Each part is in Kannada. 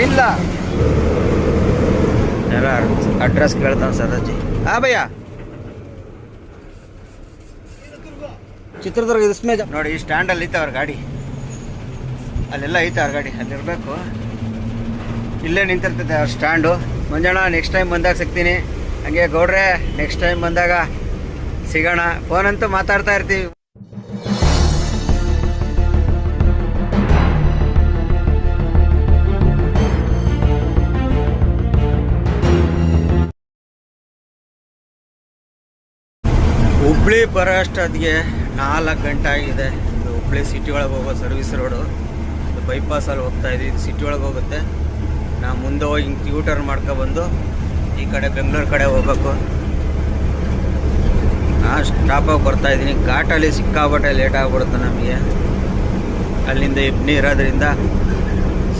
ಇಲ್ಲ ಎಲ್ಲ ಅಡ್ರೆಸ್ ಕೇಳ್ತಾನೆ ಸದಾಜಿ. ಹಾಂ ಭಯ್ಯ, ಚಿತ್ರದುರ್ಗ ಇಸ್ಮೇಜ ನೋಡಿ. ಈ ಸ್ಟ್ಯಾಂಡಲ್ಲಿ ಐತೆ ಅವ್ರ ಗಾಡಿ, ಅಲ್ಲೆಲ್ಲ ಐತೆ ಅವ್ರ ಗಾಡಿ, ಅಲ್ಲಿರಬೇಕು. ಇಲ್ಲೇ ನಿಂತಿರ್ತೈತೆ ಅವ್ರ ಸ್ಟ್ಯಾಂಡು. ಮಂಜಣ್ಣ ನೆಕ್ಸ್ಟ್ ಟೈಮ್ ಬಂದಾಗ ಸಿಗ್ತೀನಿ. ಹಂಗೆ ಗೌಡ್ರೆ ನೆಕ್ಸ್ಟ್ ಟೈಮ್ ಬಂದಾಗ ಸಿಗೋಣ. ಫೋನಂತೂ ಮಾತಾಡ್ತಾ ಇರ್ತೀವಿ. ಹುಬ್ಳಿ ಬರೋ ಅಷ್ಟೊತ್ತಿಗೆ 4 ಗಂಟೆ ಆಗಿದೆ. ಇದು ಹುಬ್ಳಿ ಸಿಟಿ ಒಳಗೆ ಹೋಗೋ ಸರ್ವಿಸ್ ರೋಡು. ಇದು ಬೈಪಾಸಲ್ಲಿ ಹೋಗ್ತಾ ಇದ್ದೀವಿ. ಇದು ಸಿಟಿ ಒಳಗೆ ಹೋಗುತ್ತೆ. ನಾವು ಮುಂದೆ ಹೋಗಿ ಹಿಂಗೆ ಯೂ ಟರ್ನ್ ಮಾಡ್ಕೊಬಂದು ಈ ಕಡೆ ಬೆಂಗಳೂರು ಕಡೆ ಹೋಗ್ಬೇಕು. ಸ್ಟಾಪಾಗಿ ಬರ್ತಾಯಿದ್ದೀನಿ. ಘಾಟಲ್ಲಿ ಸಿಕ್ಕಾಪಟ್ಟೆ ಲೇಟ್ ಆಗಿಬಿಡುತ್ತೆ ನಮಗೆ. ಅಲ್ಲಿಂದ ಇಬ್ನಿ ಇರೋದ್ರಿಂದ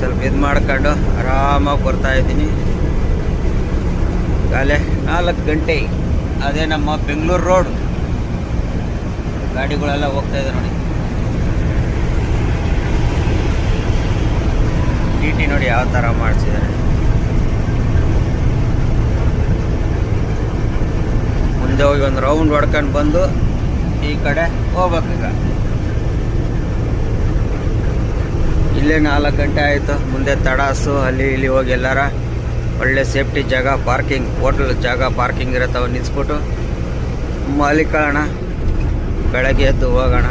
ಸ್ವಲ್ಪ ಇದು ಮಾಡ್ಕೊಂಡು ಆರಾಮಾಗಿ ಬರ್ತಾಯಿದ್ದೀನಿ. ಕಾಲೇ 4 ಗಂಟೆ. ಅದೇ ನಮ್ಮ ಬೆಂಗಳೂರು ರೋಡ್. ಗಾಡಿಗಳೆಲ್ಲ ಹೋಗ್ತಾ ಇದೆ ನೋಡಿ. ಟಿ ಟಿ ನೋಡಿ ಯಾವ ಥರ ಮಾಡಿಸಿದ್ದಾರೆ. ಮುಂದೆ ಹೋಗಿ ಒಂದು ರೌಂಡ್ ಹೊಡ್ಕೊಂಡು ಬಂದು ಈ ಕಡೆ ಹೋಗ್ಬೇಕೀಗ. ಇಲ್ಲೇ 4 ಗಂಟೆ ಆಯಿತು. ಮುಂದೆ ತಡಾಸು ಅಲ್ಲಿ ಇಲ್ಲಿ ಹೋಗಿ ಎಲ್ಲಾರ ಒಳ್ಳೆ ಸೇಫ್ಟಿ ಜಾಗ, ಪಾರ್ಕಿಂಗ್, ಹೋಟೆಲ್ ಜಾಗ ಪಾರ್ಕಿಂಗ್ ಇರುತ್ತೆ. ಅವು ನಿಲ್ಲಿಸ್ಬಿಟ್ಟು ಮಲಿಕೊಳ್ಳೋಣ. ಬೆಳಗ್ಗೆ ಎದ್ದು ಹೋಗೋಣ.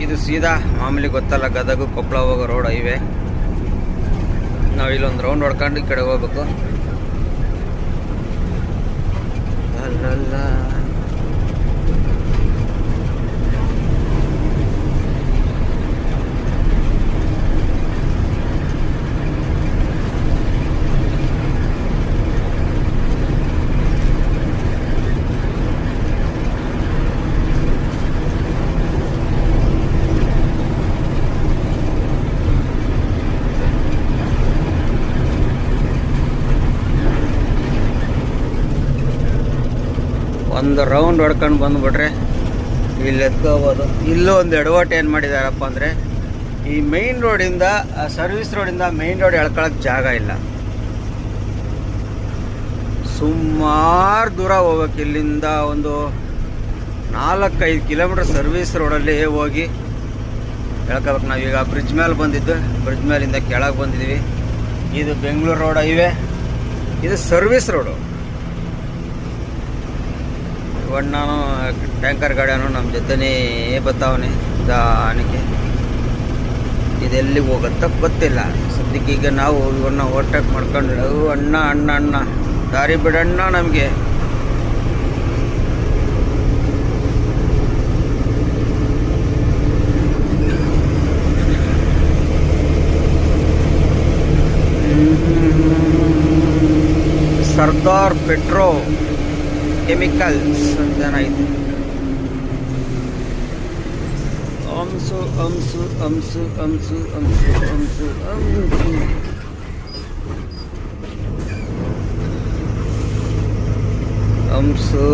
ಇದು ಸೀದಾ ಮಾಮೂಲಿ ಗೊತ್ತಲ್ಲ, ಗದಗ ಕೊಪ್ಪಳ ಹೋಗೋ ರೋಡ್ ಹೈವೇ. ನಾವು ಇಲ್ಲೊಂದು ರೌಂಡ್ ಹೊಡ್ಕೊಂಡು ಈ ಕಡೆ ಹೋಗ್ಬೇಕು. ಅಲ್ಲಲ್ಲ ಒಂದು ರೌಂಡ್ ಹೊಡ್ಕೊಂಡು ಬಂದುಬಿಟ್ರೆ ಇಲ್ಲಿ ಎತ್ಕೋಬೋದು. ಇಲ್ಲೂ ಒಂದು ಎಡವಟ್ಟು ಏನು ಮಾಡಿದಾರಪ್ಪ ಅಂದರೆ, ಈ ಮೇಯ್ನ್ ರೋಡಿಂದ ಸರ್ವಿಸ್ ರೋಡಿಂದ ಮೇಯ್ನ್ ರೋಡ್ ಎಳ್ಕೊಳಕ್ಕೆ ಜಾಗ ಇಲ್ಲ. ಸುಮಾರು ದೂರ ಹೋಗ್ಬೇಕು. ಇಲ್ಲಿಂದ ಒಂದು 4-5 ಕಿಲೋಮೀಟ್ರ್ ಸರ್ವಿಸ್ ರೋಡಲ್ಲಿ ಹೋಗಿ ಎಳ್ಕೋಬೇಕು. ನಾವೀಗ ಬ್ರಿಡ್ಜ್ ಮೇಲೆ ಬಂದಿದ್ದು, ಬ್ರಿಡ್ಜ್ ಮೇಲಿಂದ ಕೆಳಗೆ ಬಂದಿದ್ದೀವಿ. ಇದು ಬೆಂಗಳೂರು ರೋಡ್ ಹೈವೇ, ಇದು ಸರ್ವಿಸ್ ರೋಡು. ನಾನು ಟ್ಯಾಂಕರ್ ಗಾಡಿಯನ್ನು ನಮ್ಮ ಜೊತೆನೇ ಬರ್ತಾವನೆ ದಾನಿಕೆ. ಇದೆಲ್ಲಿಗೆ ಹೋಗುತ್ತ ಗೊತ್ತಿಲ್ಲ ಸದ್ಯಕ್ಕೆ. ಈಗ ನಾವು ಇವನ್ನ ಓವರ್ಟೇಕ್ ಮಾಡ್ಕೊಂಡು ಅಣ್ಣ ಅಣ್ಣ ಅಣ್ಣ ದಾರಿ ಬಿಡಣ್ಣ ನಮಗೆ. ಸರ್ದಾರ್ ಪೆಟ್ರೋ ಕೆಮಿಕಲ್ಸ್ ಅಂತ ಐತೆ. ಅಂಸು ಅಂಸು ಅಂಸು ಅಂಸು ಅಂಸು ಅಂಸು ಅಂಸು ಅಂಸು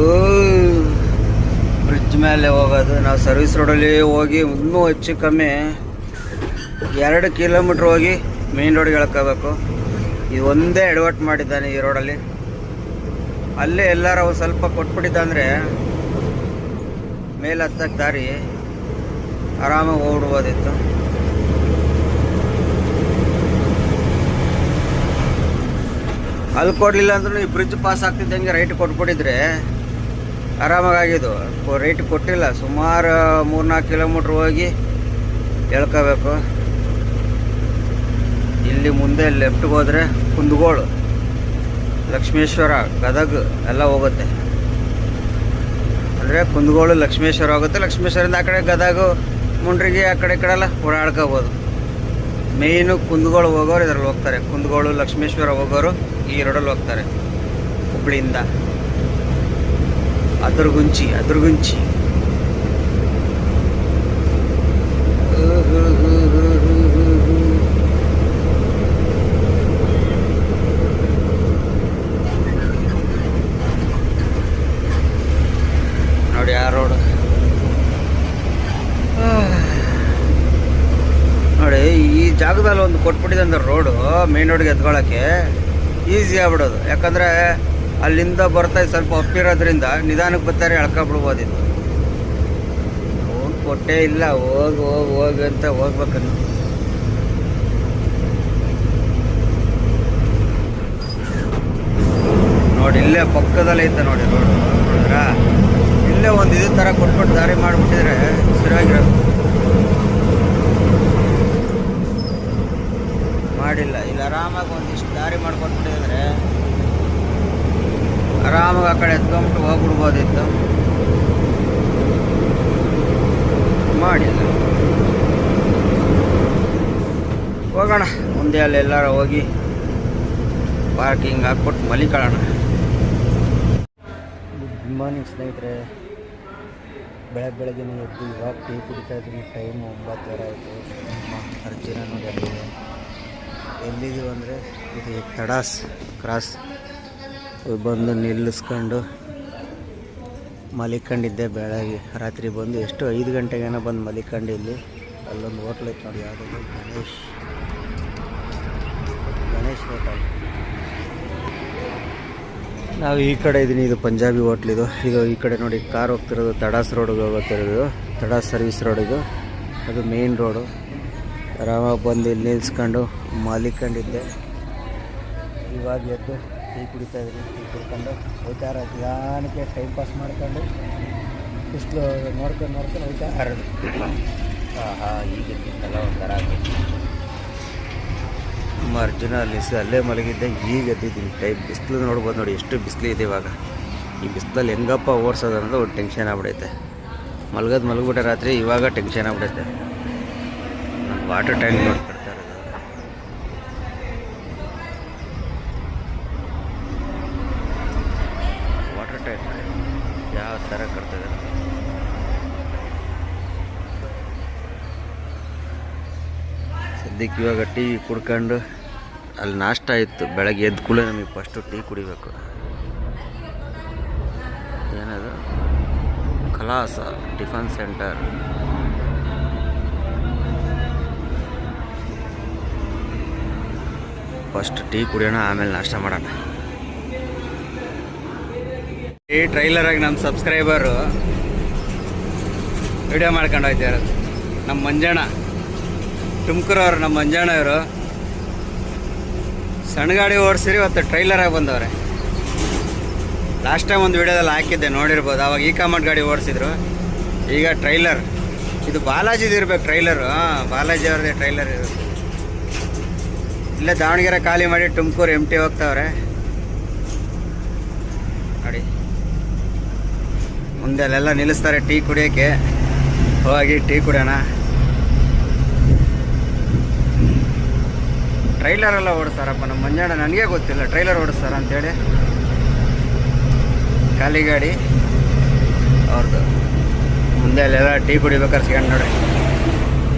ಬ್ರಿಡ್ಜ್ ಮೇಲೆ ಹೋಗೋದು. ನಾವು ಸರ್ವಿಸ್ ರೋಡಲ್ಲಿ ಹೋಗಿ ಇನ್ನೂ ಹೆಚ್ಚು ಕಮ್ಮಿ 2 ಕಿಲೋಮೀಟ್ರ್ ಹೋಗಿ ಮೇನ್ ರೋಡ್ಗೆ ಎಳ್ಕೋಬೇಕು. ಇದು ಒಂದೇ ಎಡವಟ್ಟು ಮಾಡಿದ್ದಾನೆ ಈ ರೋಡಲ್ಲಿ. ಅಲ್ಲೇ ಎಲ್ಲಾರ ಒಂದು ಸ್ವಲ್ಪ ಕೊಟ್ಬಿಟ್ಟಿದ್ದ ಅಂದರೆ ಮೇಲೆ ಹತ್ತಕ್ಕೆ ದಾರಿ ಆರಾಮಾಗಿ ಓಡ್ಬೋದಿತ್ತು. ಅಲ್ಲಿ ಕೊಡಲಿಲ್ಲ ಅಂದ್ರೂ ಈ ಬ್ರಿಡ್ಜ್ ಪಾಸ್ ಆಗ್ತಿದ್ದಂಗೆ ರೈಟ್ ಕೊಟ್ಬಿಟ್ಟಿದ್ರೆ ಆರಾಮಾಗಿದ್ದು. ರೈಟ್ ಕೊಟ್ಟಿಲ್ಲ. ಸುಮಾರು 3-4 ಕಿಲೋಮೀಟ್ರ್ ಹೋಗಿ ಎಳ್ಕೋಬೇಕು. ಇಲ್ಲಿ ಮುಂದೆ ಲೆಫ್ಟ್ಗೆ ಹೋದರೆ ಕುಂದಗೋಳು, ಲಕ್ಷ್ಮೇಶ್ವರ, ಗದಗ ಎಲ್ಲ ಹೋಗುತ್ತೆ. ಅಂದರೆ ಕುಂದಗೋಳು ಲಕ್ಷ್ಮೇಶ್ವರ ಹೋಗುತ್ತೆ. ಲಕ್ಷ್ಮೇಶ್ವರಿಂದ ಆ ಕಡೆ ಗದಗ, ಮುಂಡ್ರಿಗೆ ಆ ಕಡೆ ಎಲ್ಲ ಓಡಾಡ್ಕೋಬೋದು. ಮೇಯ್ನು ಕುಂದಗೋಳು ಹೋಗೋರು ಇದರಲ್ಲಿ ಹೋಗ್ತಾರೆ. ಕುಂದಗೋಳು ಲಕ್ಷ್ಮೇಶ್ವರ ಹೋಗೋರು ಈ ರೋಡಲ್ಲಿ ಹೋಗ್ತಾರೆ. ಹುಬ್ಳಿಯಿಂದ ಅದ್ರಗುಂಚಿ ನೋಡಿ ಆ ರೋಡ್. ಜಾಗದಲ್ಲಿ ಒಂದು ಕೊಟ್ಬಿಟ್ಟಿದೆ ಅಂದ್ರೆ ರೋಡು ಮೇನ್ ರೋಡ್ಗೆ ಎತ್ಕೊಳ್ಳೋಕ್ಕೆ ಈಸಿ ಆಗ್ಬಿಡೋದು. ಯಾಕಂದರೆ ಅಲ್ಲಿಂದ ಬರ್ತಾ ಸ್ವಲ್ಪ ಒಪ್ಪಿರೋದ್ರಿಂದ ನಿಧಾನಕ್ಕೆ ಬರ್ತಾರೆ ಎಳ್ಕೊಬಿಡ್ಬೋದಿತ್ತು. ಹೋಗಿ ಕೊಟ್ಟೇ ಇಲ್ಲ, ಹೋಗಿ ಅಂತ ಹೋಗ್ಬೇಕನ್ನು. ನೋಡಿ ಇಲ್ಲೇ ಪಕ್ಕದಲ್ಲೇ ಐತೆ ನೋಡಿ ರೋಡು, ನೋಡಿದ್ರ ಇಲ್ಲೇ ಒಂದು ಇದೇ ಥರ ಕೊಟ್ಬಿಟ್ಟು ದಾರಿ ಮಾಡಿಬಿಟ್ಟಿದ್ರೆ ಸರಿಯಾಗಿರೋದು. ಮಾಡಿಲ್ಲ. ಇಲ್ಲಿ ಆರಾಮಾಗಿ ಒಂದಿಷ್ಟು ದಾರಿ ಮಾಡ್ಕೊಟ್ಬಿಟ್ಟಿದ್ರೆ ಆರಾಮಾಗಿ ಆ ಕಡೆ ಎತ್ಕೊಂಬಿಟ್ಟು ಹೋಗ್ಬಿಡ್ಬೋದಿತ್ತು. ಮಾಡಿಲ್ಲ. ಹೋಗೋಣ ಮುಂದೆ, ಅಲ್ಲೆಲ್ಲಾರ ಹೋಗಿ ಪಾರ್ಕಿಂಗ್ ಹಾಕ್ಬಿಟ್ಟು ಮಲಿಕೊಳ್ಳೋಣ. ಗುಡ್ ಮಾರ್ನಿಂಗ್ ಸ್ನೇಹಿತರೆ. ಬೆಳಗ್ಗೆನೇ ಎದ್ದು ಇವಾಗ ಟೀ ಕುಡಿತಾ ಇದ್ದೀನಿ. ಟೈಮು 9:30 ಆಯಿತು. ಅರ್ಜಿನ ನೋಡಿ ಎಲ್ಲಿದ್ದೀವಿ ಅಂದರೆ ಇದು ತಡಾಸ್ ಕ್ರಾಸ್ ಬಂದು ನಿಲ್ಲಿಸ್ಕೊಂಡು ಮಲಿಕೊಂಡಿದ್ದೆ. ಬೆಳಗ್ಗೆ ರಾತ್ರಿ ಬಂದು ಎಷ್ಟು 5 ಗಂಟೆಗೇನೋ ಬಂದು ಮಲಿಕೊಂಡು ಇಲ್ಲಿ ಅಲ್ಲೊಂದು ಹೋಟ್ಲ್ ಐತೆ ನೋಡಿ, ಯಾವುದೋ ಗಣೇಶ್ ಹೋಟೆಲ್. ನಾವು ಈ ಕಡೆ ಇದ್ದೀನಿ, ಇದು ಪಂಜಾಬಿ ಹೋಟ್ಲಿದು. ಇದು ಈ ಕಡೆ ನೋಡಿ ಕಾರ್ ಹೋಗ್ತಿರೋದು ತಡಾಸ್ ರೋಡಿಗೆ ಹೋಗ್ತಿರೋದು, ತಡಾಸ್ ಸರ್ವಿಸ್ ರೋಡ್ ಇದು. ಅದು ಮೇನ್ ರೋಡು. ಆರಾಮಾಗಿ ಬಂದು ಇಲ್ಲಿ ನಿಲ್ಸ್ಕೊಂಡು ಮಲಿಕೊಂಡಿದ್ದೆ. ಇವಾಗ ಎದ್ದು ಟೀ ಕುಡಿತಾ ಇದ್ದೀನಿ. ಟೀ ಕುಡ್ಕೊಂಡು ಹೋಯ್ತಾ ಇರೋದು, ನಿಧಾನಕ್ಕೆ ಟೈಮ್ ಪಾಸ್ ಮಾಡ್ಕೊಂಡು ಬಿಸಿಲು ನೋಡ್ಕೊಂಡು ಹೋಯ್ತಾ ಇರೋದು. ಈಗ ಎದ್ದಿತ್ತಲ್ಲ ಒಂಥರ ಅರ್ಜುನ ಅಲ್ಲೇ ಮಲಗಿದ್ದೆ. ಈಗ ಎದ್ದಿದ್ದೀನಿ. ಬಿಸಿಲು ನೋಡ್ಬೋದು ನೋಡಿ, ಎಷ್ಟು ಬಿಸಿಲು ಇದೆ ಇವಾಗ. ಈ ಬಿಸಿಲಲ್ಲಿ ಹೆಂಗಪ್ಪ ಓಡಿಸೋದು ಅನ್ನೋದು ಒಂದು ಟೆನ್ಷನ್ ಆಗ್ಬಿಡೈತೆ. ಮಲಗಿಬಿಟ್ಟೆ ರಾತ್ರಿ, ಇವಾಗ ಟೆನ್ಷನ್ ಆಗ್ಬಿಡೈತೆ. ನಾನು ವಾಟರ್ ಟ್ಯಾಂಕ್ ನೋಡಿ ಕಟ್ತಾ ಇರೋದು. ವಾಟರ್ ಟ್ಯಾಂಕ್ ಯಾವ ಥರ ಕಟ್ತದೆ. ಸದ್ಯಕ್ಕೆ ಇವಾಗ ಟೀ ಕುಡ್ಕೊಂಡು, ಅಲ್ಲಿ ನಾಷ್ಟ ಇತ್ತು ಬೆಳಗ್ಗೆ ಎದ್ದು ಕೂಡಲೇ. ನಮಗೆ ಫಸ್ಟು ಟೀ ಕುಡಿಬೇಕು. ಏನದು ಕಲಾಸ ಟಿಫನ್ ಸೆಂಟರ್. ಫಸ್ಟ್ ಟೀ ಕುಡಿಯೋಣ, ಆಮೇಲೆ ನಾಷ್ಟ ಮಾಡೋಣ. ಈ ಟ್ರೈಲರಾಗಿ ನಮ್ಮ ಸಬ್ಸ್ಕ್ರೈಬರು ವಿಡಿಯೋ ಮಾಡ್ಕೊಂಡು ಹೋಗ್ತಾ ಇರೋದು ನಮ್ಮ ಮಂಜಣ್ಣ ತುಮಕೂರವ್ರು. ನಮ್ಮ ಮಂಜಣ್ಣ ಇವರು ಸಣ್ಣ ಗಾಡಿ ಓಡಿಸಿರಿ, ಇವತ್ತು ಟ್ರೈಲರಾಗಿ ಬಂದವ್ರೆ. ಲಾಸ್ಟ್ ಟೈಮ್ ಒಂದು ವಿಡಿಯೋದಲ್ಲಿ ಹಾಕಿದ್ದೆ, ನೋಡಿರ್ಬೋದು. ಅವಾಗ ಈ ಕಾಮರ್ಟ್ ಗಾಡಿ ಓಡಿಸಿದ್ರು, ಈಗ ಟ್ರೈಲರ್. ಇದು ಬಾಲಾಜಿದು ಇರ್ಬೇಕು ಟ್ರೈಲರು. ಬಾಲಾಜಿ ಅವ್ರದ್ದೇ ಟ್ರೈಲರ್ ಇದು. ಇಲ್ಲೇ ದಾವಣಗೆರೆ ಖಾಲಿ ಮಾಡಿ ತುಮಕೂರು MT ಹೋಗ್ತಾವ್ರೆ ನೋಡಿ. ಮುಂದೆ ಅಲ್ಲೆಲ್ಲ ನಿಲ್ಲಿಸ್ತಾರೆ ಟೀ ಕುಡಿಯೋಕ್ಕೆ. ಹೋಗಿ ಟೀ ಕುಡಿಯೋಣ. ಟ್ರೈಲರೆಲ್ಲ ಓಡಿಸ್ತಾರಪ್ಪ ನಮ್ಮ ಮಂಜಣ್ಣ. ನನಗೆ ಗೊತ್ತಿಲ್ಲ ಟ್ರೈಲರ್ ಓಡಿಸ್ತಾರ ಅಂತೇಳಿ. ಖಾಲಿ ಗಾಡಿ ಅವ್ರದ್ದು. ಮುಂದೆ ಅಲ್ಲೆಲ್ಲ ಟೀ ಕುಡಿಬೇಕಾದ್ರೆ ಸಿಗಂಡು ನೋಡಿ.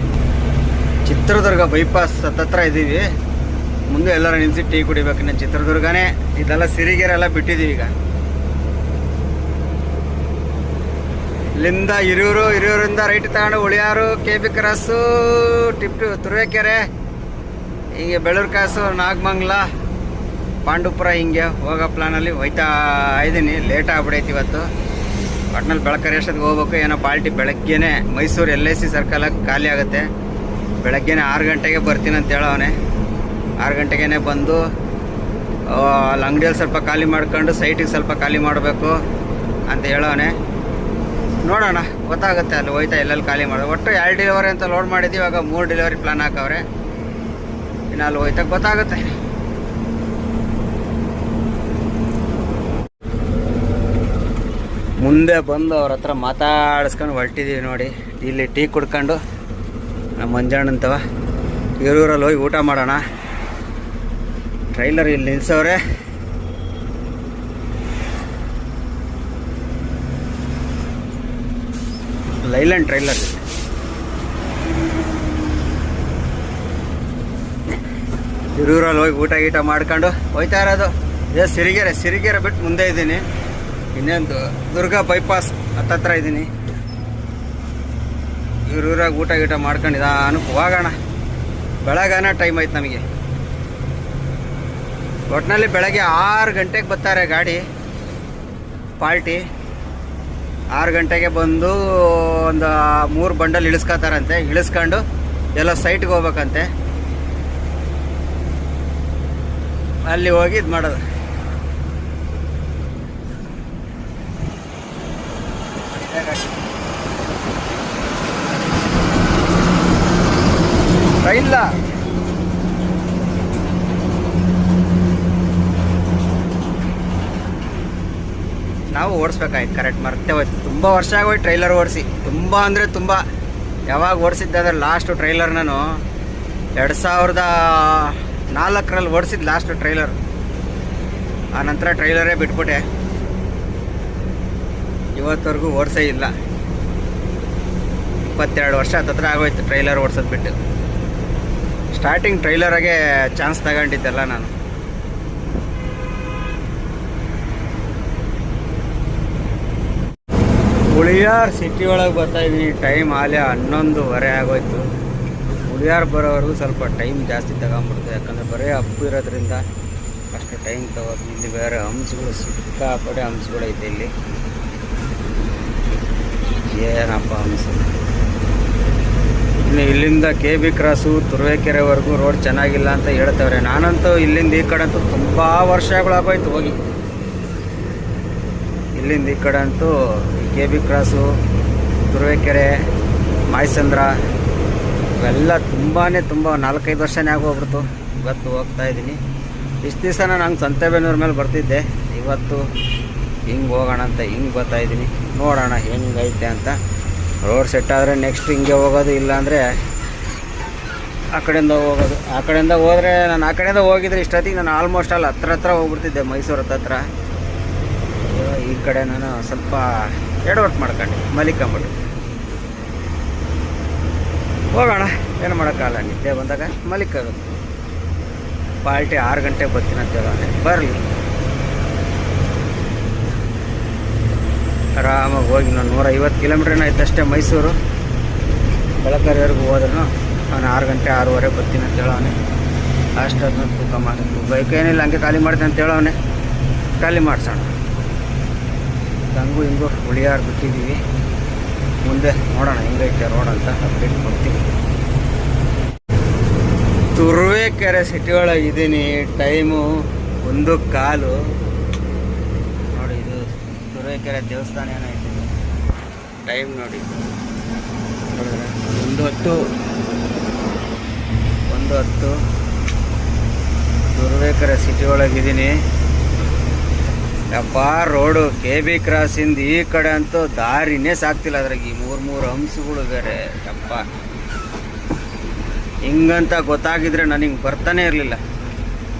ಚಿತ್ರದುರ್ಗ ಬೈಪಾಸ್ ಹತ್ತತ್ರ ಇದ್ದೀವಿ. ಮುಂದೆ ಎಲ್ಲರೂ ನಿಲ್ಲಿಸಿ ಟೀ ಕುಡಿಬೇಕು. ಇನ್ನು ಚಿತ್ರದುರ್ಗನೇ ಇದೆಲ್ಲ ಸಿರಿಗೆರೆ ಎಲ್ಲ ಬಿಟ್ಟಿದ್ದೀವಿ ಈಗ. ಇಲ್ಲಿಂದ ಹಿರಿಯೂರಿಂದ ರೈಟ್ ತಗೊಂಡು ಉಳಿಯಾರು, KB ಕ್ರಾಸು, ತುರುವೇಕೆರೆ, ಹಿಂಗೆ ಬೆಳ್ಳೂರು ಕಾಸು, ನಾಗಮಂಗಲ, ಪಾಂಡುಪುರ ಹಿಂಗೆ ಹೋಗೋ ಪ್ಲಾನಲ್ಲಿ ಹೋಯ್ತಾ ಇದ್ದೀನಿ. ಲೇಟ್ ಆಗ್ಬಿಡೈತಿ ಇವತ್ತು. ಒಟ್ನಲ್ಲಿ ಬೆಳಕರಿ ಅಷ್ಟೊತ್ತಿಗೆ ಹೋಗ್ಬೇಕು. ಏನೋ ಪಾಲ್ಟಿ ಬೆಳಗ್ಗೆನೇ ಮೈಸೂರು LIC ಸರ್ಕಲಾಗಿ ಖಾಲಿ ಆಗುತ್ತೆ. ಬೆಳಗ್ಗೆನೇ 6 ಗಂಟೆಗೆ ಬರ್ತೀನಿ ಅಂತ ಹೇಳವನೆ. 6 ಗಂಟೆಗೇ ಬಂದು ಅಲ್ಲಿ ಅಂಗಡಿಯಲ್ಲಿ ಸ್ವಲ್ಪ ಖಾಲಿ ಮಾಡ್ಕೊಂಡು ಸೈಟಿಗೆ ಸ್ವಲ್ಪ ಖಾಲಿ ಮಾಡಬೇಕು ಅಂತ ಹೇಳವನೆ. ನೋಡೋಣ, ಗೊತ್ತಾಗುತ್ತೆ ಅಲ್ಲಿ ಹೋಯ್ತಾ ಎಲ್ಲೆಲ್ಲಿ ಖಾಲಿ ಮಾಡೋದು. ಒಟ್ಟು 2 ಡೆಲಿವರಿ ಅಂತ ಲೋಡ್ ಮಾಡಿದ್ದೀವಿ. ಇವಾಗ 3 ಡೆಲಿವರಿ ಪ್ಲಾನ್ ಹಾಕವ್ರೆ. ಇನ್ನು ಅಲ್ಲಿ ಹೋಯ್ತಾ ಗೊತ್ತಾಗುತ್ತೆ. ಮುಂದೆ ಬಂದು ಅವ್ರ ಹತ್ರ ಮಾತಾಡಿಸ್ಕೊಂಡು ಹೊರಟಿದ್ದೀವಿ ನೋಡಿ. ಇಲ್ಲಿ ಟೀ ಕುಡ್ಕೊಂಡು ನಮ್ಮ ಮಂಜಣ್ಣಂತವ ಹಿರೂರಲ್ಲಿ ಹೋಗಿ ಊಟ ಮಾಡೋಣ. ಟ್ರೈಲರ್ ಇಲ್ಲಿ ನಿಲ್ಸವ್ರೆ. ಲೈಲ್ಯಾಂಡ್ ಟ್ರೈಲರ್ ಹಿರೂರಲ್ಲಿ ಹೋಗಿ ಊಟ ಮಾಡ್ಕೊಂಡು ಹೋಯ್ತಾ ಇರೋದು. ಇದೇ ಸಿರಿಗೆರೆ ಬಿಟ್ಟು ಮುಂದೆ ಇದ್ದೀನಿ. ಇನ್ನೊಂದು ದುರ್ಗಾ ಬೈಪಾಸ್ ಹತ್ತತ್ರ ಇದ್ದೀನಿ. ಹಿರೂರಾಗ ಊಟ ಮಾಡ್ಕೊಂಡು ನಿಧಾನಕ್ಕೆ ಹೋಗೋಣ. ಬೆಳಗಾನ ಟೈಮ್ ಆಯ್ತು ನಮಗೆ. ಒಟ್ಟಿನಲ್ಲಿ ಬೆಳಗ್ಗೆ 6 ಗಂಟೆಗೆ ಬರ್ತಾರೆ ಗಾಡಿ ಪಾರ್ಟಿ. 6 ಗಂಟೆಗೆ ಬಂದು ಒಂದು 3 ಬಂಡಲ್ ಇಳಿಸ್ಕೊತಾರಂತೆ. ಇಳಿಸ್ಕೊಂಡು ಎಲ್ಲ ಸೈಟ್ಗೆ ಹೋಗ್ಬೇಕಂತೆ. ಅಲ್ಲಿ ಹೋಗಿ ಇದು ಮಾಡೋದು. ಇಲ್ಲ ನಾವು ಓಡಿಸ್ಬೇಕಾಯ್ತು, ಕರೆಕ್ಟ್ ಮರ್ತೇ ಹೋಯ್ತು. ತುಂಬ ವರ್ಷ ಆಗೋಯ್ತು ಟ್ರೈಲರ್ ಓಡಿಸಿ. ತುಂಬ ಅಂದರೆ ತುಂಬ. ಯಾವಾಗ ಓಡಿಸಿದ್ದೆ ಅಂದರೆ ಲಾಸ್ಟು ಟ್ರೈಲರ್ ನಾನು 2004ರಲ್ಲಿ ಓಡಿಸಿದ್ದು ಲಾಸ್ಟು ಟ್ರೈಲರ್. ಆ ನಂತರ ಟ್ರೈಲರೇ ಬಿಟ್ಬಿಟ್ಟೆ. ಇವತ್ತವರೆಗೂ ಓಡಿಸೇ ಇಲ್ಲ. 22 ವರ್ಷ ಹತ್ತತ್ರ ಆಗೋಯ್ತು ಟ್ರೈಲರ್ ಓಡಿಸೋದು ಬಿಟ್ಟು. ಸ್ಟಾರ್ಟಿಂಗ್ ಟ್ರೈಲರಾಗೆ ಚಾನ್ಸ್ ತಗೊಂಡಿದ್ದೆಲ್ಲ ನಾನು. ಹುಳಿಯಾರ್ ಸಿಟಿ ಒಳಗೆ ಬರ್ತಾಯಿದ್ದೀನಿ. ಟೈಮ್ ಆಲೇ 11:30 ಆಗೋಯ್ತು. ಹುಳಿಯಾರ್ ಬರೋವರೆಗೂ ಸ್ವಲ್ಪ ಟೈಮ್ ಜಾಸ್ತಿ ತಗೊಂಡ್ಬಿಡ್ತು. ಯಾಕಂದರೆ ಬರೀ ಅಪ್ಪು ಇರೋದ್ರಿಂದ ಅಷ್ಟು ಟೈಮ್ ತಗೋದು. ಇಲ್ಲಿ ಬೇರೆ ಹಂಸಗಳು, ಸಿಕ್ಕಾಪಟ್ಟೆ ಹಂಸಗಳೈತೆ ಇಲ್ಲಿ. ಏನಪ್ಪ ಹಂಸ. ಇನ್ನು ಇಲ್ಲಿಂದ KB ಕ್ರಾಸು ತುರುವೇಕೆರೆವರೆಗೂ ರೋಡ್ ಚೆನ್ನಾಗಿಲ್ಲ ಅಂತ ಹೇಳ್ತವ್ರೆ. ನಾನಂತೂ ಇಲ್ಲಿಂದ ಈ ಕಡೆ ಅಂತೂ ತುಂಬ ವರ್ಷಗಳಾಗೋಯ್ತು ಹೋಗಿ. ಇಲ್ಲಿಂದ ಈ ಕಡೆ ಅಂತೂ KB ಕ್ರಾಸು, ತುರುವೇಕೆರೆ, ಮಾಯಸಂದ್ರ ಇವೆಲ್ಲ ತುಂಬ 4-5 ವರ್ಷನೇ ಆಗೋಗ್ಬಿಡ್ತು. ಇವತ್ತು ಹೋಗ್ತಾ ಇದ್ದೀನಿ. ಇಷ್ಟು ದಿವಸ ನಾನು ಹಂಗೆ ಸಂತೆಬೆನ್ನೂರ ಮೇಲೆ ಬರ್ತಿದ್ದೆ. ಇವತ್ತು ಹಿಂಗೆ ಹೋಗೋಣ ಅಂತ ಹಿಂಗೆ ಬರ್ತಾಯಿದ್ದೀನಿ. ನೋಡೋಣ ಹೆಂಗೈತೆ ಅಂತ. ರೋಡ್ ಸೆಟ್ ಆದರೆ ನೆಕ್ಸ್ಟ್ ಹಿಂಗೆ ಹೋಗೋದು, ಇಲ್ಲಾಂದರೆ ಆ ಕಡೆಯಿಂದ ಹೋಗೋದು. ಆ ಕಡೆಯಿಂದ ಹೋದರೆ ನಾನು ಆ ಕಡೆಯಿಂದ ಹೋಗಿದ್ರೆ ಇಷ್ಟೊತ್ತಿಗೆ ನಾನು ಆಲ್ಮೋಸ್ಟ್ ಅಲ್ಲಿ ಹತ್ರ ಹೋಗ್ಬಿಡ್ತಿದ್ದೆ, ಮೈಸೂರು ಹತ್ರ. ಈ ಕಡೆ ನಾನು ಸ್ವಲ್ಪ ಎಡವಟ್ಟು ಮಾಡ್ಕೊಂಡೆ, ಮಲಿಕೊಂಬಿಟ್ಟು ಹೋಗೋಣ. ಏನು ಮಾಡೋಕ್ಕಾಗಲ್ಲ, ನಿದ್ದೆ ಬಂದಾಗ ಮಲಿಕೋದು. ಪಾರ್ಟಿ 6 ಗಂಟೆಗೆ ಬರ್ತೀನಿ ಅಂತ ಹೇಳೋಣ. ಬರಲಿ, ಆರಾಮಾಗಿ ಹೋಗಿ. ನಾನು 150 ಕಿಲೋಮೀಟ್ರನ್ನ ಆಯ್ತಷ್ಟೇ ಮೈಸೂರು. ಬೆಳಕರಿವರೆಗೂ ಹೋದ್ರೂ ನಾನು 6 ಗಂಟೆ 6:30 ಬರ್ತೀನಿ ಅಂತ ಹೇಳೋನೆ. ಅಷ್ಟೊಂದು ತೂಕ ಮಾಡೋದು. ಬೈಕ್ ಏನಿಲ್ಲ, ಹಂಗೆ ಖಾಲಿ ಮಾಡ್ತೀನಿ ಅಂತ ಹೇಳೋನೆ. ಖಾಲಿ ಮಾಡಿಸೋಣ. ಹಂಗೂ ಹಿಂಗೂ ಹುಳಿಯಾರು ಬಿಟ್ಟಿದ್ದೀವಿ. ಮುಂದೆ ನೋಡೋಣ ಹೆಂಗೈತೆ ರೋಡ್ ಅಂತ ಅಪ್ಡೇಟ್ ಕೊಡ್ತೀನಿ. ತುರುವೇಕೆರೆ ಸಿಟಿ ಒಳಗೆ ಇದ್ದೀನಿ. ಟೈಮು 1:15. ನೋಡಿ, ಇದು ತುರುವೇಕೆರೆ ದೇವಸ್ಥಾನ ಏನೈತೆ. ಟೈಮ್ ನೋಡಿ, 1:10 ತುರುವೇಕೆರೆ ಸಿಟಿ ಒಳಗಿದ್ದೀನಿ. ಯಪ್ಪ ರೋಡು KB ಕ್ರಾಸಿಂದ ಈ ಕಡೆ ಅಂತೂ ದಾರಿನೇ ಸಾಕ್ತಿಲ್ಲ. ಅದ್ರಾಗ ಈ 3 ಹಂಸಗಳು ಬೇರೆ. ಯಪ್ಪ ಹಿಂಗಂತ ಗೊತ್ತಾಗಿದ್ರೆ ನಾನು ಹಿಂಗೆ ಬರ್ತಾನೆ ಇರಲಿಲ್ಲ.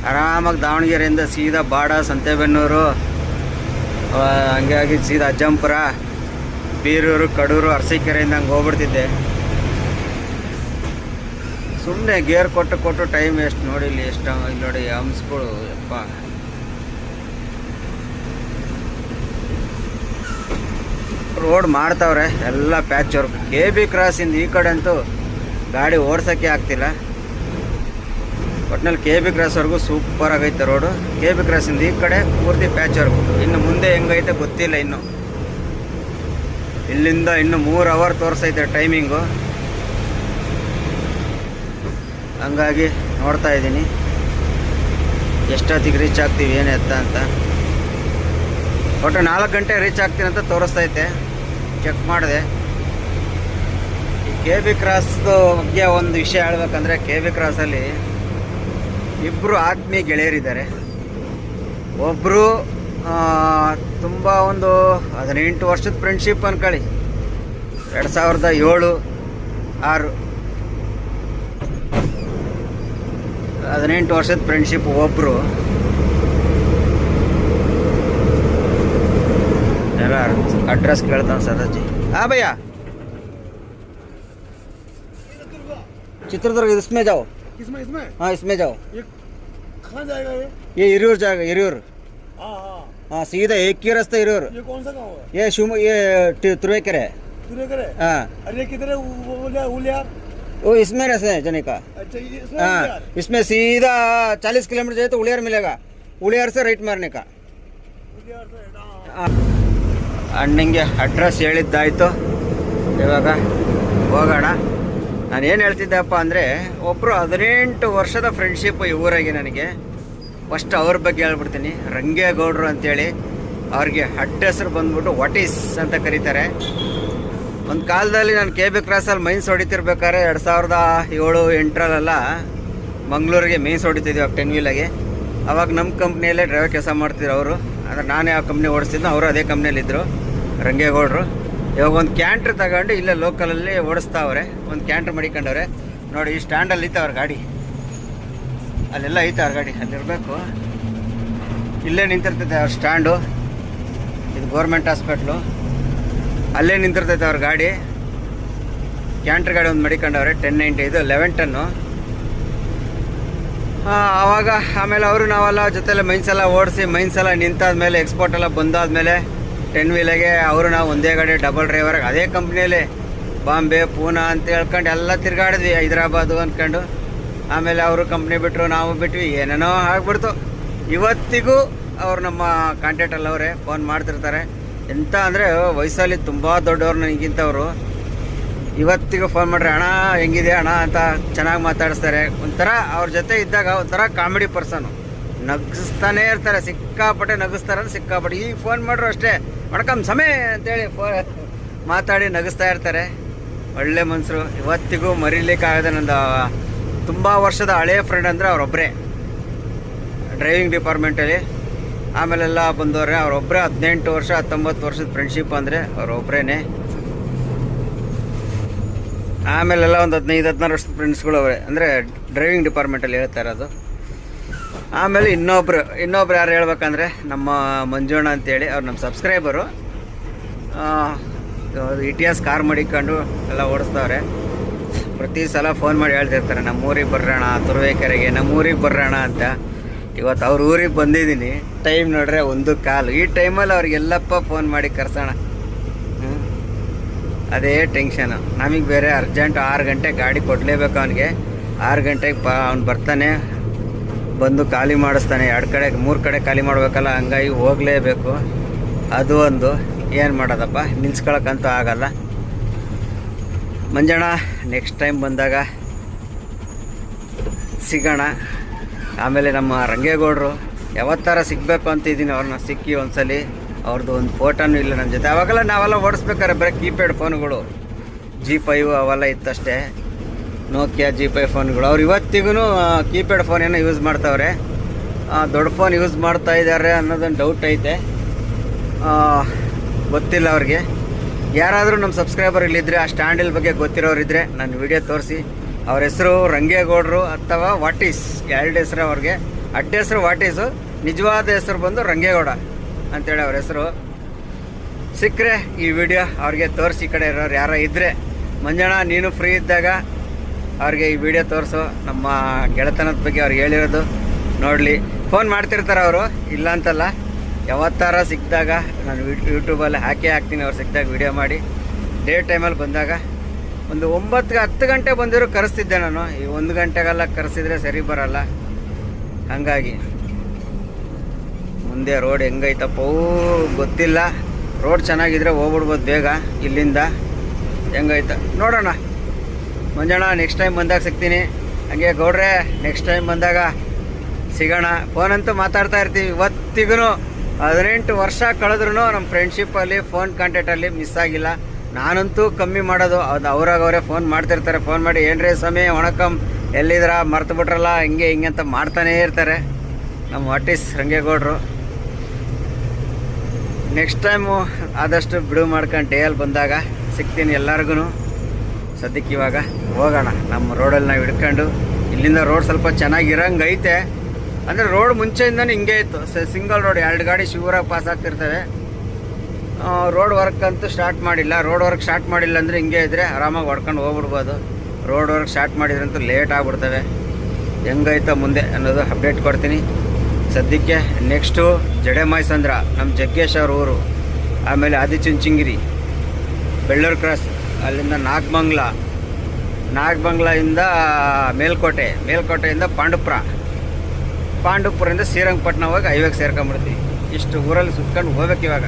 ಆರಾಮಾಗಿ ದಾವಣಗೆರೆಯಿಂದ ಸೀದಾ ಬಾಡ, ಸಂತೆಬೆನ್ನೂರು, ಹಂಗಾಗಿ ಸೀದಾ ಅಜ್ಜಂಪುರ, ಬೀರೂರು, ಕಡೂರು, ಅರಸೀಕೆರೆಯಿಂದ ಹಂಗೆ ಹೋಗ್ಬಿಡ್ತಿದ್ದೆ. ಸುಮ್ಮನೆ ಗೇರ್ ಕೊಟ್ಟು ಟೈಮ್ ಎಷ್ಟು ನೋಡಿ. ಇಲ್ಲಿ ಎಷ್ಟು ನೋಡಿ ಹಂಸಗಳು. ಯಪ್ಪ ರೋಡ್ ಮಾಡ್ತಾವ್ರೆ ಎಲ್ಲ ಪ್ಯಾಚ್ ವರ್ಕ್. KB ಕ್ರಾಸಿಂದ ಈ ಕಡೆ ಅಂತೂ ಗಾಡಿ ಓಡ್ಸೋಕ್ಕೆ ಆಗ್ತಿಲ್ಲ. ಒಟ್ಟಿನಲ್ಲಿ KB ಕ್ರಾಸ್ವರೆಗೂ ಸೂಪರ್ ಆಗೈತೆ ರೋಡು. KB ಕ್ರಾಸಿಂದ ಈ ಕಡೆ ಪೂರ್ತಿ ಪ್ಯಾಚ್ ವರ್ಕ್. ಇನ್ನು ಮುಂದೆ ಹೆಂಗೈತೆ ಗೊತ್ತಿಲ್ಲ. ಇಲ್ಲಿಂದ ಇನ್ನು 3 ಅವರ್ ತೋರಿಸೈತೆ ಟೈಮಿಂಗು. ಹಂಗಾಗಿ ನೋಡ್ತಾ ಇದ್ದೀನಿ ಎಷ್ಟೊತ್ತಿಗೆ ರೀಚ್ ಆಗ್ತೀವಿ ಏನೆತ್ತ ಅಂತ. ಒಟ್ಟು 4 ಗಂಟೆ ರೀಚ್ ಆಗ್ತೀನಿ ಅಂತ ತೋರಿಸ್ತೈತೆ. ಚೆಕ್ ಮಾಡಿದೆ. ಈ KB ಕ್ರಾಸ್ದು ಬಗ್ಗೆ ಒಂದು ವಿಷಯ ಹೇಳ್ಬೇಕಂದ್ರೆ, KB ಕ್ರಾಸಲ್ಲಿ 2 ಆತ್ಮೀಯ ಗೆಳೆಯರಿದ್ದಾರೆ. ಒಬ್ಬರು ತುಂಬ ಒಂದು 18 ವರ್ಷದ ಫ್ರೆಂಡ್ಶಿಪ್ ಅನ್ಕೊಳ್ಳಿ. 2007-6 18 ವರ್ಷದ ಫ್ರೆಂಡ್ಶಿಪ್ ಒಬ್ಬರು. ಎಲ್ಲ एड्रेस ಕೇಳ್ತಾನೆ ಸದಾಜಿ. हाँ भैया, चित्रदुर्ग इसमें जाओ. किसमें? इसमें? हाँ इसमें जाओ. ये कहाँ जाएगा ये हिरियूर जाएगा. हिरियूर. हाँ. हाँ सीधा एक ही रास्ता हिरियूर. ये कौन सा गाँव है? ये तुरुवेकेरे. तुरुवेकेरे? हाँ. अरे किधर है? उलियार? वो इसमें रहते हैं जाने का। अच्छा ये इसमें हाँ, यार इसमें सीधा 40 किलोमीटर जाए तो उलियार मिलेगा, उलियार से ರೈಟ್ ಮಾರನೆ का। ಅಣ್ಣಂಗೆ ಅಡ್ರೆಸ್ ಹೇಳಿದ್ದಾಯಿತು, ಇವಾಗ ಹೋಗೋಣ. ನಾನು ಏನು ಹೇಳ್ತಿದ್ದೆಪ್ಪ ಅಂದರೆ, ಒಬ್ಬರು 18 ವರ್ಷದ ಫ್ರೆಂಡ್ಶಿಪ್ ಈ ಊರಾಗೆ ನನಗೆ. ಫಸ್ಟ್ ಅವ್ರ ಬಗ್ಗೆ ಹೇಳ್ಬಿಡ್ತೀನಿ. ರಂಗೇಗೌಡರು ಅಂತೇಳಿ, ಅವ್ರಿಗೆ ಅಡ್ಡ ಹೆಸರು ಬಂದ್ಬಿಟ್ಟು ವಾಟೀಸ್ ಅಂತ ಕರೀತಾರೆ. ಒಂದು ಕಾಲದಲ್ಲಿ ನಾನು ಕೆ ಬಿ ಕ್ರಾಸಲ್ಲಿ ಮೈನ್ಸ್ ಹೊಡಿತಿರ್ಬೇಕಾದ್ರೆ 2007-8ರಲ್ಲೆಲ್ಲ ಮಂಗಳೂರಿಗೆ ಮೈನ್ಸ್ ಹೊಡಿತಿದ್ವಿ 10 ವೀಲಾಗೆ. ಅವಾಗ ನಮ್ಮ ಕಂಪ್ನಿಯಲ್ಲೇ ಡ್ರೈವರ್ ಕೆಲಸ ಮಾಡ್ತಿದ್ರು ಅವರು. ಅಂದರೆ ನಾನು ಯಾವ ಕಂಪ್ನಿ ಓಡಿಸ್ತಿದ್ನೋ ಅವರು ಅದೇ ಕಂಪ್ನಿಯಲ್ಲಿದ್ದರು, ರಂಗೇಗೌಡರು. ಇವಾಗ ಒಂದು ಕ್ಯಾಂಟ್ರ್ ತಗೊಂಡು ಇಲ್ಲೇ ಲೋಕಲಲ್ಲಿ ಓಡಿಸ್ತಾವ್ರೆ, ಒಂದು ಕ್ಯಾಂಟ್ರ್ ಮಡಿಕೊಂಡವ್ರೆ ನೋಡಿ. ಈ ಸ್ಟ್ಯಾಂಡಲ್ಲಿ ಐತೆ ಅವ್ರ ಗಾಡಿ, ಅಲ್ಲೆಲ್ಲ ಐತೆ ಅವ್ರ ಗಾಡಿ, ಅಲ್ಲಿರಬೇಕು. ಇಲ್ಲೇ ನಿಂತಿರ್ತೈತೆ ಅವ್ರ ಸ್ಟ್ಯಾಂಡು, ಇದು ಗೌರ್ಮೆಂಟ್ ಹಾಸ್ಪಿಟ್ಲು, ಅಲ್ಲೇ ನಿಂತಿರ್ತೈತೆ ಅವ್ರ ಗಾಡಿ. ಕ್ಯಾಂಟ್ರ್ ಗಾಡಿ ಒಂದು ಮಡಿಕೊಂಡವ್ರೆ, 1090, ಇದು 11 ಟನ್ನು. ಆವಾಗ ಆಮೇಲೆ ಅವರು ನಾವೆಲ್ಲ ಜೊತೆಲೆ ಮೈನ್ಸೆಲ್ಲ ಓಡಿಸಿ, ಮೈನ್ಸೆಲ್ಲ ನಿಂತಾದ್ಮೇಲೆ ಎಕ್ಸ್ಪೋರ್ಟ್ ಎಲ್ಲ ಬಂದಾದ್ಮೇಲೆ 10 ವೀಲಾಗೆ ಅವರು ನಾವು ಒಂದೇ ಗಾಡಿ ಡಬಲ್ ಡ್ರೈವರ್ ಅದೇ ಕಂಪ್ನಿಯಲ್ಲಿ ಬಾಂಬೆ ಪೂನಾ ಅಂತ ಹೇಳ್ಕೊಂಡು ಎಲ್ಲ ತಿರ್ಗಾಡಿದ್ವಿ, ಹೈದ್ರಾಬಾದು ಅಂದ್ಕೊಂಡು. ಆಮೇಲೆ ಅವರು ಕಂಪ್ನಿ ಬಿಟ್ಟರು, ನಾವು ಬಿಟ್ವಿ, ಏನೇನೋ ಆಗ್ಬಿಡ್ತು. ಇವತ್ತಿಗೂ ಅವರು ನಮ್ಮ ಕಾಂಟ್ಯಾಕ್ಟಲ್ಲಿ ಅವರೇ, ಫೋನ್ ಮಾಡ್ತಿರ್ತಾರೆ. ಎಂತ ಅಂದರೆ ವಯಸ್ಸಲ್ಲಿ ತುಂಬ ದೊಡ್ಡವ್ರು ನನಗಿಂತವರು. ಇವತ್ತಿಗೂ ಫೋನ್ ಮಾಡ್ರಿ, ಅಣ್ಣ ಹೆಂಗಿದೆ ಅಣ್ಣ ಅಂತ ಚೆನ್ನಾಗಿ ಮಾತಾಡಿಸ್ತಾರೆ. ಒಂಥರ ಅವ್ರ ಜೊತೆ ಇದ್ದಾಗ ಒಂಥರ ಕಾಮಿಡಿ ಪರ್ಸನು, ನಗಿಸ್ತಾನೇ ಇರ್ತಾರೆ, ಸಿಕ್ಕಾಪಟ್ಟೆ ನಗಿಸ್ತಾರೆ ಅಂದ್ರೆ ಸಿಕ್ಕಾಪಟ್ಟೆ. ಈಗ ಫೋನ್ ಮಾಡ್ರು ಅಷ್ಟೇ, ವಣಕಮ್ ಸಮಯ ಅಂತೇಳಿ ಮಾತಾಡಿ ನಗಿಸ್ತಾ ಇರ್ತಾರೆ. ಒಳ್ಳೆ ಮನುಷ್ಯರು, ಇವತ್ತಿಗೂ ಮರೀಲಿಕ್ಕಾಗದೆ. ನಂದು ತುಂಬ ವರ್ಷದ ಹಳೆಯ ಫ್ರೆಂಡ್ ಅಂದರೆ ಅವರೊಬ್ಬರೇ, ಡ್ರೈವಿಂಗ್ ಡಿಪಾರ್ಟ್ಮೆಂಟಲ್ಲಿ. ಆಮೇಲೆಲ್ಲ ಬಂದವ್ರೆ ಅವರೊಬ್ಬರೇ. 18 ವರ್ಷ 19 ವರ್ಷದ ಫ್ರೆಂಡ್ಶಿಪ್ ಅಂದರೆ ಅವರೊಬ್ಬರೇ. ಆಮೇಲೆಲ್ಲ ಒಂದು 15-16 ವರ್ಷದ ಫ್ರೆಂಡ್ಸ್ಗಳು ಅವರೇ, ಅಂದರೆ ಡ್ರೈವಿಂಗ್ ಡಿಪಾರ್ಟ್ಮೆಂಟಲ್ಲಿ ಹೇಳ್ತಾ ಇರೋದು. ಆಮೇಲೆ ಇನ್ನೊಬ್ರು ಯಾರು ಹೇಳ್ಬೇಕಂದ್ರೆ ನಮ್ಮ ಮಂಜುಣ್ಣ ಅಂತೇಳಿ, ಅವ್ರು ನಮ್ಮ ಸಬ್ಸ್ಕ್ರೈಬರು. ಇಟಿಎಸ್ ಕಾರ್ ಮಡಿಕೊಂಡು ಎಲ್ಲ ಓಡಿಸ್ತವ್ರೆ. ಪ್ರತಿ ಸಲ ಫೋನ್ ಮಾಡಿ ಹೇಳ್ತಿರ್ತಾರೆ, ನಮ್ಮೂರಿಗೆ ಬರ್ರೋಣ, ತುರುವೇಕೆರೆಗೆ ನಮ್ಮೂರಿಗೆ ಬರ್ರೋಣ ಅಂತ. ಇವತ್ತು ಅವ್ರ ಊರಿಗೆ ಬಂದಿದ್ದೀನಿ. ಟೈಮ್ ನೋಡ್ರೆ 1:15. ಈ ಟೈಮಲ್ಲಿ ಅವ್ರಿಗೆಲ್ಲಪ್ಪ ಫೋನ್ ಮಾಡಿ ಕರ್ಸೋಣ. ಅದೇ ಟೆನ್ಷನು ನಮಗೆ. ಬೇರೆ ಅರ್ಜೆಂಟ್ 6 ಗಂಟೆ ಗಾಡಿ ಕೊಡಲೇಬೇಕು ಅವನಿಗೆ. 6 ಗಂಟೆಗೆ ಅವ್ನು ಬರ್ತಾನೆ, ಬಂದು ಖಾಲಿ ಮಾಡಿಸ್ತಾನೆ. 2 ಕಡೆ 3 ಕಡೆ ಖಾಲಿ ಮಾಡಬೇಕಲ್ಲ, ಹಂಗಾಗಿ ಹೋಗಲೇಬೇಕು. ಅದು ಒಂದು ಏನು ಮಾಡೋದಪ್ಪ, ನಿಲ್ಸ್ಕೊಳಕ್ಕಂತೂ ಆಗಲ್ಲ. ಮಂಜಣ್ಣ ನೆಕ್ಸ್ಟ್ ಟೈಮ್ ಬಂದಾಗ ಸಿಗೋಣ. ಆಮೇಲೆ ನಮ್ಮ ರಂಗೇಗೌಡರು ಯಾವತ್ತಾರ ಸಿಗಬೇಕು ಅಂತಿದ್ದೀನಿ. ಅವ್ರನ್ನ ಸಿಕ್ಕಿ ಒಂದ್ಸಲಿ ಅವ್ರದ್ದು ಒಂದು ಫೋಟೋನೂ ಇಲ್ಲ ನನ್ನ ಜೊತೆ. ಅವಾಗೆಲ್ಲ ನಾವೆಲ್ಲ ಓಡಿಸ್ಬೇಕಾರೆ ಬರೀ ಕೀಪ್ಯಾಡ್ ಫೋನ್ಗಳು, G5 ಅವೆಲ್ಲ ಇತ್ತಷ್ಟೇ, ನೋಕಿಯಾ G5 ಫೋನ್ಗಳು. ಅವ್ರು ಇವತ್ತಿಗೂ ಕೀಪ್ಯಾಡ್ ಫೋನ್ ಏನೋ ಯೂಸ್ ಮಾಡ್ತಾವ್ರೆ. ದೊಡ್ಡ ಫೋನ್ ಯೂಸ್ ಮಾಡ್ತಾ ಇದ್ದಾರೆ ಅನ್ನೋದೊಂದು ಡೌಟ್ ಐತೆ, ಗೊತ್ತಿಲ್ಲ ಅವ್ರಿಗೆ. ಯಾರಾದರೂ ನಮ್ಮ ಸಬ್ಸ್ಕ್ರೈಬರ್ ಇಲ್ಲಿದ್ದರೆ, ಆ ಸ್ಟ್ಯಾಂಡಿಲ್ ಬಗ್ಗೆ ಗೊತ್ತಿರೋರಿದ್ದರೆ ನನ್ನ ವಿಡಿಯೋ ತೋರಿಸಿ. ಅವ್ರ ಹೆಸರು ರಂಗೇಗೌಡರು ಅಥವಾ ವಾಟೀಸ್, 2 ಹೆಸರು ಅವ್ರಿಗೆ. ಅಡ್ಡ ಹೆಸರು ವಾಟೀಸು, ನಿಜವಾದ ಹೆಸರು ಬಂದು ರಂಗೇಗೌಡ ಅಂತೇಳಿ ಅವ್ರ ಹೆಸರು. ಸಿಕ್ಕರೆ ಈ ವಿಡಿಯೋ ಅವ್ರಿಗೆ ತೋರಿಸಿ. ಈ ಕಡೆ ಇರೋರು ಯಾರೋ ಇದ್ದರೆ, ಮಂಜಣ್ಣ ನೀನು ಫ್ರೀ ಇದ್ದಾಗ ಅವ್ರಿಗೆ ಈ ವಿಡಿಯೋ ತೋರಿಸು. ನಮ್ಮ ಗೆಳೆತನದ ಬಗ್ಗೆ ಅವ್ರಿಗೆ ಹೇಳಿರೋದು ನೋಡಲಿ. ಫೋನ್ ಮಾಡ್ತಿರ್ತಾರೆ ಅವರು, ಇಲ್ಲ ಅಂತಲ್ಲ. ಯಾವತ್ತಾರ ಸಿಕ್ಕಿದಾಗ ನಾನು ಯೂಟ್ಯೂಬಲ್ಲಿ ಹಾಕ್ತೀನಿ. ಅವ್ರು ಸಿಕ್ಕಿದಾಗ ವಿಡಿಯೋ ಮಾಡಿ. ಡೇ ಟೈಮಲ್ಲಿ ಬಂದಾಗ ಒಂದು 9-10 ಗಂಟೆ ಬಂದಿರೋ ಕರೆಸ್ತಿದ್ದೆ ನಾನು. ಈ 1 ಗಂಟೆಗೆಲ್ಲ ಕರೆಸಿದ್ರೆ ಸರಿ ಬರಲ್ಲ. ಹಾಗಾಗಿ ಮುಂದೆ ರೋಡ್ ಹೆಂಗೈತಪ್ಪೋ ಗೊತ್ತಿಲ್ಲ. ರೋಡ್ ಚೆನ್ನಾಗಿದ್ರೆ ಹೋಗ್ಬಿಡ್ಬೋದು ಬೇಗ ಇಲ್ಲಿಂದ. ಹೆಂಗೈತ ನೋಡೋಣ. ಮಂಜಣ್ಣ ನೆಕ್ಸ್ಟ್ ಟೈಮ್ ಬಂದಾಗ ಸಿಗ್ತೀನಿ. ಹಂಗೆ ಗೌಡ್ರೆ ನೆಕ್ಸ್ಟ್ ಟೈಮ್ ಬಂದಾಗ ಸಿಗೋಣ. ಫೋನಂತೂ ಮಾತಾಡ್ತಾ ಇರ್ತೀವಿ. ಇವತ್ತಿಗೂ 18 ವರ್ಷ ಕಳೆದ್ರೂ ನಮ್ಮ ಫ್ರೆಂಡ್ಶಿಪ್ಪಲ್ಲಿ ಫೋನ್ ಕಾಂಟ್ಯಾಕ್ಟಲ್ಲಿ ಮಿಸ್ ಆಗಿಲ್ಲ. ನಾನಂತೂ ಕಮ್ಮಿ ಮಾಡೋದು. ಅದು ಅವರೇ ಫೋನ್ ಮಾಡ್ತಿರ್ತಾರೆ. ಫೋನ್ ಮಾಡಿ ಏನ್ರಿ ಸ್ವಾಮಿ ವಣಕಮ್, ಎಲ್ಲಿದ್ರ, ಮರ್ತು ಬಿಟ್ರಲ್ಲ, ಹಿಂಗೆ ಹಿಂಗೆ ಅಂತ ಮಾಡ್ತಾನೇ ಇರ್ತಾರೆ ನಮ್ಮ ವಾಟೀಸ್ ರಂಗೇಗೌಡರು. ನೆಕ್ಸ್ಟ್ ಟೈಮು ಆದಷ್ಟು ಬಿಡು ಮಾಡ್ಕೊಂಡು ಡೇಯಲ್ಲಿ ಬಂದಾಗ ಸಿಗ್ತೀನಿ ಎಲ್ಲರಿಗೂ. ಸದ್ಯಕ್ಕೆ ಇವಾಗ ಹೋಗೋಣ. ನಮ್ಮ ರೋಡಲ್ಲಿ ನಾವು ಹಿಡ್ಕೊಂಡು, ಇಲ್ಲಿಂದ ರೋಡ್ ಸ್ವಲ್ಪ ಚೆನ್ನಾಗಿರಂಗೆ ಐತೆ. ಅಂದರೆ ರೋಡ್ ಮುಂಚೆಯಿಂದನೂ ಹಿಂಗೆ ಇತ್ತು, ಸಿಂಗಲ್ ರೋಡ್. 2 ಗಾಡಿ ಶಿವರಾಗಿ ಪಾಸ್ ಆಗ್ತಿರ್ತವೆ. ರೋಡ್ ವರ್ಕ್ ಅಂತೂ ಸ್ಟಾರ್ಟ್ ಮಾಡಿಲ್ಲ. ರೋಡ್ ವರ್ಕ್ ಸ್ಟಾರ್ಟ್ ಮಾಡಿಲ್ಲ ಅಂದರೆ ಹಿಂಗೆ ಇದ್ದರೆ ಆರಾಮಾಗಿ ಹೊಡ್ಕೊಂಡು ಹೋಗ್ಬಿಡ್ಬೋದು. ರೋಡ್ ವರ್ಕ್ ಸ್ಟಾರ್ಟ್ ಮಾಡಿದ್ರಂತೂ ಲೇಟ್ ಆಗ್ಬಿಡ್ತವೆ. ಹೆಂಗೈತ ಮುಂದೆ ಅನ್ನೋದು ಅಪ್ಡೇಟ್ ಕೊಡ್ತೀನಿ. ಸದ್ಯಕ್ಕೆ ನೆಕ್ಸ್ಟು ಜಡೆಮಾಯ್ಸಂದ್ರ, ನಮ್ಮ ಜಗ್ಗೇಶ್ ಅವ್ರ ಊರು. ಆಮೇಲೆ ಆದಿಚುಂಚನಗಿರಿ, ಬೆಳ್ಳೂರು ಕ್ರಾಸ್, ಅಲ್ಲಿಂದ ನಾಗಮಂಗ್ಲ, ನಾಗಬಂಗ್ಲಾಯಿಂದ ಮೇಲ್ಕೋಟೆಯಿಂದ ಪಾಂಡುಪುರದಿಂದ ಶ್ರೀರಂಗಪಟ್ಟಣ ಹೋಗಿ ಹೈವೇಗೆ ಸೇರ್ಕೊಂಡ್ಬಿಡ್ತೀವಿ. ಇಷ್ಟು ಊರಲ್ಲಿ ಸುತ್ಕೊಂಡು ಹೋಗ್ಬೇಕು ಇವಾಗ.